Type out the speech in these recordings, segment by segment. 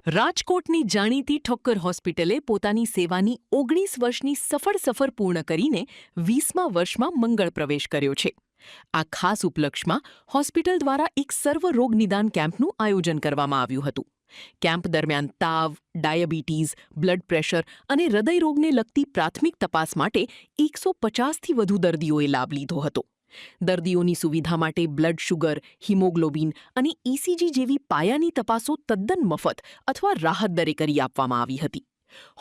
રાજકોટની જાણીતી ઠક્કર હોસ્પિટલે પોતાની સેવાની 19 વર્ષની સફળ સફર પૂર્ણ કરીને 20મા વર્ષમાં મંગળ પ્રવેશ કર્યો છે. આ ખાસ ઉપલક્ષમાં હોસ્પિટલ દ્વારા એક સર્વરોગ નિદાન કેમ્પનું આયોજન કરવામાં આવ્યું હતું. કેમ્પ દરમિયાન તાવ, ડાયાબિટીસ, બ્લડ પ્રેશર અને હૃદયરોગને લગતી પ્રાથમિક તપાસ માટે 150થી વધુ દર્દીઓએ લાભ લીધો હતો. દર્દીઓની સુવિધા માટે બ્લડ શુગર, હિમોગ્લોબિન અને ઇસીજી જેવી પાયાની તપાસો તદ્દન મફત અથવા રાહત દરે કરી આપવામાં આવી હતી.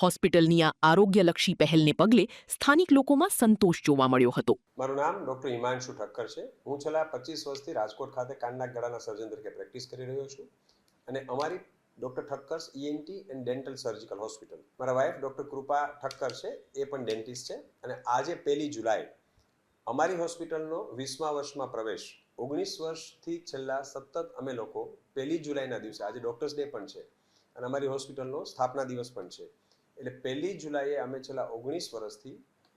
હોસ્પિટલની આ આરોગ્યલક્ષી પહેલને પગલે સ્થાનિક લોકોમાં સંતોષ જોવા મળ્યો હતો. મારું નામ ડૉક્ટર હિમાંશુ ઠક્કર છે. હું છેલ્લા 25 વર્ષથી રાજકોટ ખાતે કાનના ગળાના સર્જન તરીકે પ્રેક્ટિસ કરી રહ્યો છું અને અમારી doctor Thakkar's ENT and dental surgical hospital. મારા વાઇફ ડૉક્ટર કૃપા ઠક્કર છે, એ પણ ડેન્ટિસ્ટ છે અને આજે 1 જુલાઈ અમારી હોસ્પિટલનો 20મા વર્ષમાં પ્રવેશ. 19 વર્ષથી છેલ્લા સતત અમે લોકો 1 જુલાઈના દિવસે, આજે ડૉક્ટર્સ ડે પણ છે અને અમારી હોસ્પિટલનો સ્થાપના દિવસ પણ છે, એટલે 1 જુલાઈએ અમે છેલ્લા 19 વર્ષથી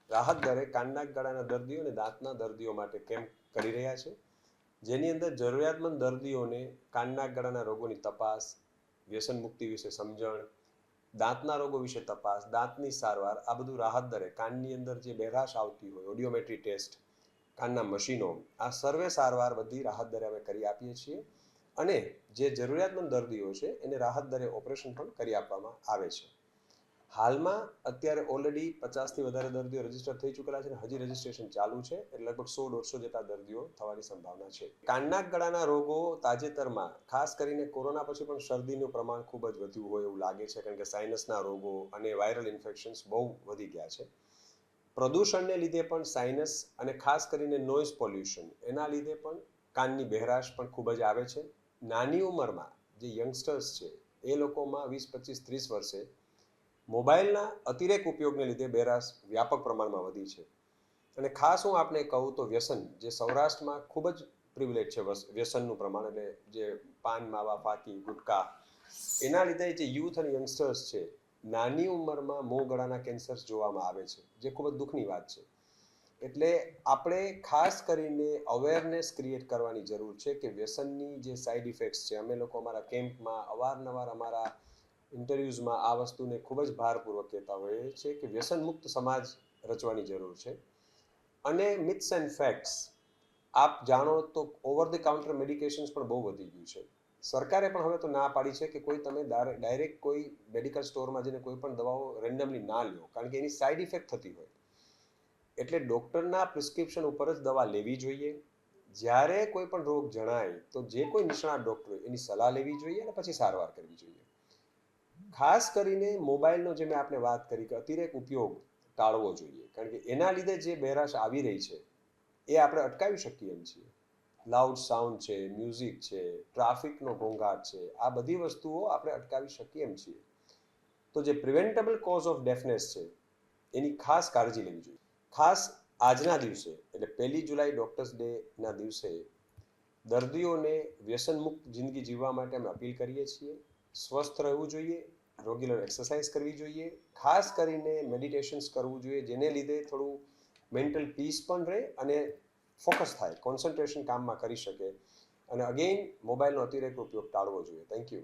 રાહત દરે કાનના ગળાના દર્દીઓ અને દાંતના દર્દીઓ માટે કેમ્પ કરી રહ્યા છે, જેની અંદર જરૂરિયાતમંદ દર્દીઓને કાનના ગળાના રોગોની તપાસ, વ્યસન મુક્તિ વિશે સમજણ, દાંતના રોગો વિશે તપાસ, દાંતની સારવાર, આ બધું રાહત દરે. કાનની અંદર જે બહેરાશ આવતી હોય, ઓડિયોમેટ્રી ટેસ્ટ, કાનના મશીનો, આ સર્વે સારવાર બધી રાહત દરે અમે કરી આપીએ છીએ અને જે જરૂરિયાતમંદ દર્દીઓ છે એને રાહત દરે ઓપરેશન પણ કરી આપવામાં આવે છે. હાલમાં અત્યારે ઓલરેડી 50થી વધારે દર્દીઓ રજીસ્ટર થઈ ચૂકેલા છે અને હજી રજીસ્ટ્રેશન ચાલુ છે, એટલે લગભગ 100-150 જેટલા દર્દીઓ થવાની સંભાવના છે. કાનના ગળાના રોગો તાજેતરમાં, ખાસ કરીને કોરોના પછી પણ શરદીનું પ્રમાણ ખૂબ જ વધ્યું હોય એવું લાગે છે, કારણ કે સાઇનસના રોગો અને વાયરલ ઇન્ફેક્શન્સ બહુ વધી ગયા છે. પ્રદૂષણને લીધે પણ સાઇનસ અને ખાસ કરીને નોઇઝ પોલ્યુશન, એના લીધે પણ કાનની બહેરાશ પણ ખૂબ જ આવે છે. નાની ઉંમરમાં જે યંગસ્ટર્સ છે એ લોકોમાં 20, 25, 30 વર્ષે મોબાઈલના અતિરેક ઉપયોગને લીધે બહેરાશ વ્યાપક પ્રમાણમાં વધી છે. અને ખાસ હું આપને કહું તો વ્યસન, જે સૌરાષ્ટ્રમાં ખૂબ જ પ્રિવિલેજ છે વ્યસનનું પ્રમાણ, એટલે જે પાન, માવા, ફાકી, ગુટકા, એના લીધે જે યુથ અને યંગસ્ટર્સ છે, નાની ઉંમરમાં મોં ગળાના કેન્સર્સ જોવામાં આવે છે, જે ખૂબ જ દુઃખની વાત છે. એટલે આપણે ખાસ કરીને અવેરનેસ ક્રિએટ કરવાની જરૂર છે કે વ્યસનની જે સાઇડ ઇફેક્ટ્સ છે. અમે લોકો અમારા કેમ્પમાં અવારનવાર અમારા ઇન્ટરવ્યૂઝમાં આ વસ્તુને ખૂબ જ ભારપૂર્વક કહેતા હોઈએ છીએ કે વ્યસન મુક્ત સમાજ રચવાની જરૂર છે. અને મિથ્સ એન્ડ ફેક્ટ્સ, આપ જાણો તો ઓવર ધ કાઉન્ટર મેડિકેશન્સ પણ બહુ વધી ગયું છે. સરકારે પણ હવે તો ના પાડી છે કે કોઈ તમે ડાયરેક્ટ કોઈ મેડિકલ સ્ટોરમાં જઈને કોઈ પણ દવાઓ રેન્ડમલી ના લો, કારણ કે એની સાઇડ ઇફેક્ટ થતી હોય. એટલે ડૉક્ટરના પ્રિસ્ક્રિપ્શન ઉપર જ દવા લેવી જોઈએ. જ્યારે કોઈ પણ રોગ જણાય તો જે કોઈ નિષ્ણાત ડૉક્ટર હોય એની સલાહ લેવી જોઈએ અને પછી સારવાર કરવી જોઈએ. ખાસ કરીને મોબાઈલનો, જે મેં આપને વાત કરી કે અતિરેક ઉપયોગ ટાળવો જોઈએ, કારણ કે એના લીધે જે બહેરાશ આવી રહી છે એ આપણે અટકાવી શકીએ એમ છીએ. લાઉડ સાઉન્ડ છે, મ્યુઝિક છે, ટ્રાફિકનો ઘોંઘાટ છે, આ બધી વસ્તુઓ આપણે અટકાવી શકીએ એમ છીએ. તો જે પ્રિવેન્ટેબલ કોઝ ઓફ ડેફનેસ છે એની ખાસ કાળજી લેવી જોઈએ. ખાસ આજના દિવસે, એટલે 1 જુલાઈ ડૉક્ટર્સ ડેના દિવસે દર્દીઓને વ્યસનમુક્ત જિંદગી જીવવા માટે અમે અપીલ કરીએ છીએ. સ્વસ્થ રહેવું જોઈએ, રેગ્યુલર એક્સરસાઇઝ કરવી જોઈએ, ખાસ કરીને મેડિટેશન્સ કરવું જોઈએ, જેને લીધે થોડું મેન્ટલ પીસ પણ રહે અને ફોકસ થાય, કોન્સન્ટ્રેશન કામમાં કરી શકે. અને અગેઇન મોબાઈલનો અતિરેક ઉપયોગ ટાળવો જોઈએ. Thank you.